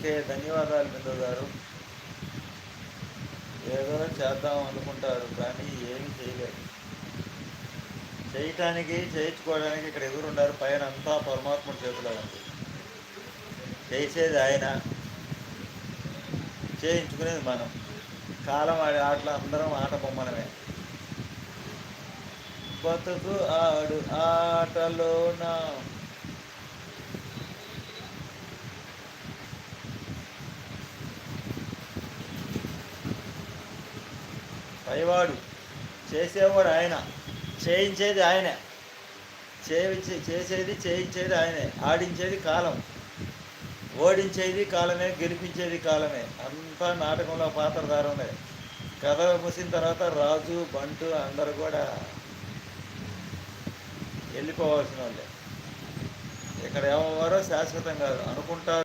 Okay, ధన్యవాదాలు బిందు గారు. ఏదో చేద్దాం అనుకుంటారు కానీ ఏమి చేయలేరు. చేయటానికి చేయించుకోవడానికి ఇక్కడ ఎవరు ఉన్నారు? పైన అంతా పరమాత్మ చేతిలో ఉంది. చేసేది ఆయన, చేయించుకునేది మనం. కాలం ఆడి ఆటలు అందరం ఆట బొమ్మనమే. బతుకు ఆడు ఆటలోన. పైవాడు, చేసేవాడు ఆయన, చేయించేది ఆయనే. చేసేది చేయించేది ఆయనే. ఆడించేది కాలం, ఓడించేది కాలమే, గెలిపించేది కాలమే. అంతా నాటకంలో పాత్రధారులే. కథ ముసిన తర్వాత రాజు బంటు అందరూ కూడా వెళ్ళిపోవాల్సిన వాళ్ళే. ఇక్కడ ఎవరో శాశ్వతం కాదు అనుకుంటారు.